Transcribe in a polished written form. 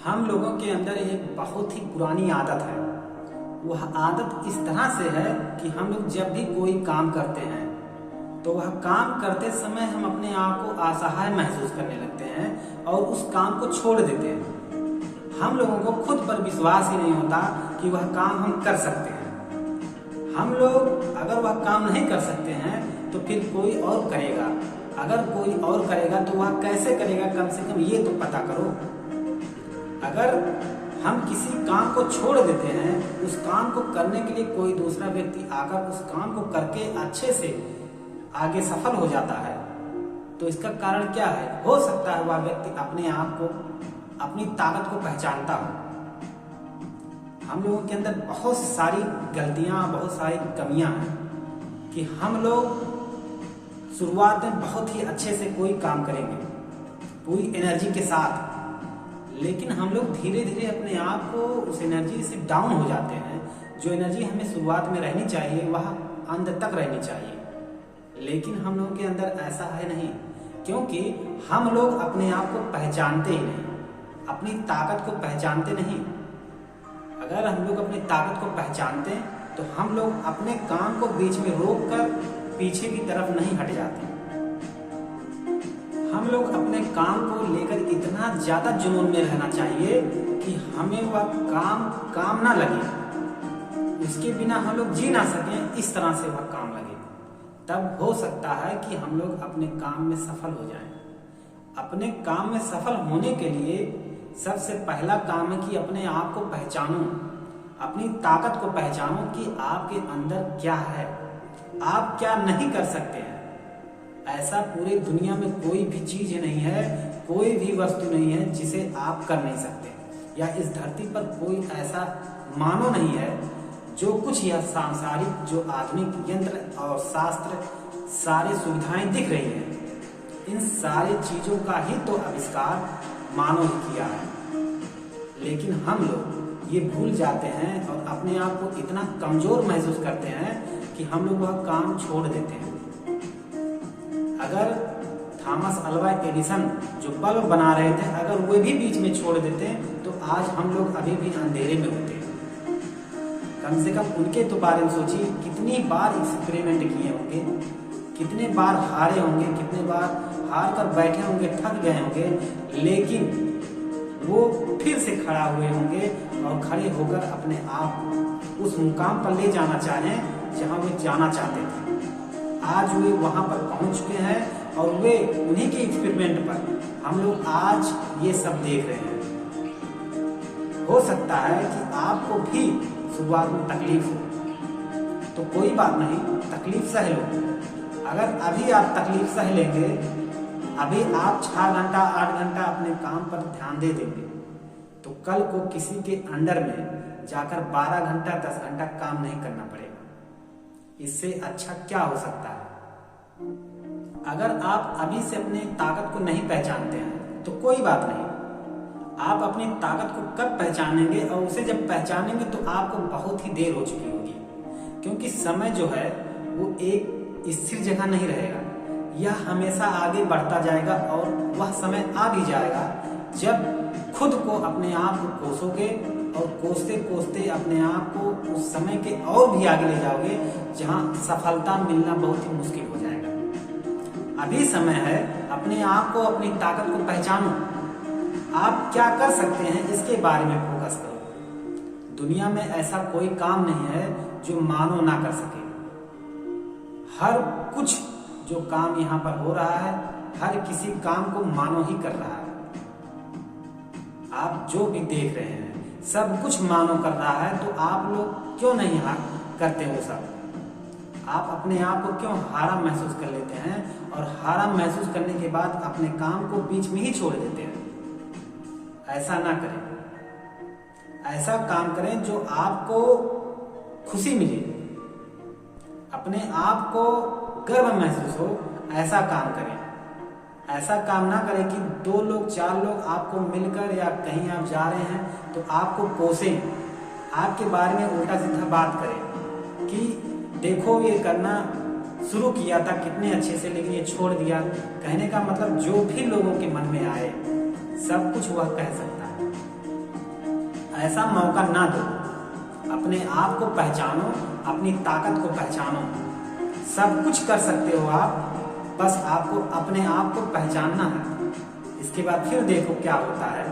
हम लोगों के अंदर एक बहुत ही पुरानी आदत है। वह आदत इस तरह से है कि हम लोग जब भी कोई काम करते हैं तो वह काम करते समय हम अपने आप को असहाय महसूस करने लगते हैं और उस काम को छोड़ देते हैं। हम लोगों को खुद पर विश्वास ही नहीं होता कि वह काम हम कर सकते हैं। हम लोग अगर वह काम नहीं कर सकते हैं तो फिर कोई और करेगा। अगर कोई और करेगा तो वह कैसे करेगा, कम से कम ये तो पता करो। अगर हम किसी काम को छोड़ देते हैं, उस काम को करने के लिए कोई दूसरा व्यक्ति आकर उस काम को करके अच्छे से आगे सफल हो जाता है, तो इसका कारण क्या है? हो सकता है वह व्यक्ति अपने आप को, अपनी ताकत को पहचानता हो। हम लोगों के अंदर बहुत सारी गलतियां, बहुत सारी कमियां हैं कि हम लोग शुरुआत में बहुत ही अच्छे से कोई काम करेंगे, पूरी एनर्जी के साथ, लेकिन हम लोग धीरे धीरे अपने आप को उस एनर्जी से डाउन हो जाते हैं। जो एनर्जी हमें शुरुआत में रहनी चाहिए वह अंत तक रहनी चाहिए, लेकिन हम लोगों के अंदर ऐसा है नहीं, क्योंकि हम लोग अपने आप को पहचानते ही नहीं, अपनी ताकत को पहचानते नहीं। अगर हम लोग अपनी ताकत को पहचानते तो हम लोग अपने काम को बीच में रोक कर पीछे की तरफ नहीं हट जाते। हम लोग अपने काम को लेकर इतना ज्यादा जुनून में रहना चाहिए कि हमें वह काम ना लगे, उसके बिना हम लोग जी ना सकें, इस तरह से वह काम लगे। तब हो सकता है कि हम लोग अपने काम में सफल हो जाएं। अपने काम में सफल होने के लिए सबसे पहला काम है कि अपने आप को पहचानो, अपनी ताकत को पहचानो कि आपके अंदर क्या है, आप क्या नहीं कर सकते हैं। ऐसा पूरे दुनिया में कोई भी चीज नहीं है, कोई भी वस्तु नहीं है जिसे आप कर नहीं सकते, या इस धरती पर कोई ऐसा मानव नहीं है जो कुछ यह सांसारिक, जो आधुनिक यंत्र और शास्त्र, सारी सुविधाएं दिख रही हैं, इन सारी चीजों का ही तो आविष्कार मानव ही किया है। लेकिन हम लोग ये भूल जाते हैं और अपने आप को इतना कमजोर महसूस करते हैं कि हम लोग वह काम छोड़ देते हैं। अगर थॉमस अल्वा एडिसन जो बल्ब बना रहे थे, अगर वे भी बीच में छोड़ देते तो आज हम लोग अभी भी अंधेरे में होते। कम से कम उनके तो बारे में सोचिए, कितनी बार एक्सपेरिमेंट किए होंगे, कितने बार हारे होंगे, कितने बार हार कर बैठे होंगे, थक गए होंगे, लेकिन वो फिर से खड़ा हुए होंगे और खड़े होकर अपने आप को उस मुकाम पर ले जाना चाहें जहां वे जाना चाहते थे। आज वे वहां पर पहुंच चुके हैं और वे उन्हीं के एक्सपेरिमेंट पर हम लोग आज ये सब देख रहे हैं। हो सकता है कि आपको भी शुरुआत में तकलीफ हो, तो कोई बात नहीं, तकलीफ सह लो। अगर अभी आप तकलीफ सह लेंगे, अभी आप 6 घंटा 8 घंटा अपने काम पर ध्यान दे देंगे, तो कल को किसी के अंडर में जाकर 12 घंटा 10 घंटा काम नहीं करना पड़ेगा। इससे अच्छा क्या हो सकता है? अगर आप अभी से अपनी ताकत को नहीं पहचानते हैं तो कोई बात नहीं, आप अपनी ताकत को कब पहचानेंगे, और उसे जब पहचानेंगे तो आपको बहुत ही देर हो चुकी होगी, क्योंकि समय जो है वो एक स्थिर जगह नहीं रहेगा, यह हमेशा आगे बढ़ता जाएगा और वह समय आ भी जाएगा जब खुद को, अपने आप को कोसोगे और कोसते कोसते अपने आप को उस समय के और भी आगे ले जाओगे जहां सफलता मिलना बहुत ही मुश्किल हो जाएगा। अभी समय है, अपने आप को, अपनी ताकत को पहचानो। आप क्या कर सकते हैं इसके बारे में फोकस करो। दुनिया में ऐसा कोई काम नहीं है जो मानव ना कर सके। हर कुछ जो काम यहाँ पर हो रहा है, हर किसी काम को मानव ही कर रहा है। आप जो भी देख रहे हैं सब कुछ मानव कर रहा है, तो आप लोग क्यों नहीं करते वो सब? आप अपने आप को क्यों हारा महसूस कर लेते हैं और हारा महसूस करने के बाद अपने काम को बीच में ही छोड़ देते हैं? ऐसा ना करें। ऐसा काम करें जो आपको खुशी मिले, अपने आप को गर्व महसूस हो, ऐसा काम करें। ऐसा काम ना करें कि 2 लोग 4 लोग आपको मिलकर, या कहीं आप जा रहे हैं तो आपको कोसें, आपके बारे में उल्टा सीधा बात करें कि देखो ये करना शुरू किया था कितने अच्छे से, लेकिन ये छोड़ दिया। कहने का मतलब जो भी लोगों के मन में आए सब कुछ वह कह सकता है। ऐसा मौका ना दो। अपने आप को पहचानो, अपनी ताकत को पहचानो। सब कुछ कर सकते हो आप, बस आपको अपने आप को पहचानना है। इसके बाद फिर देखो क्या होता है।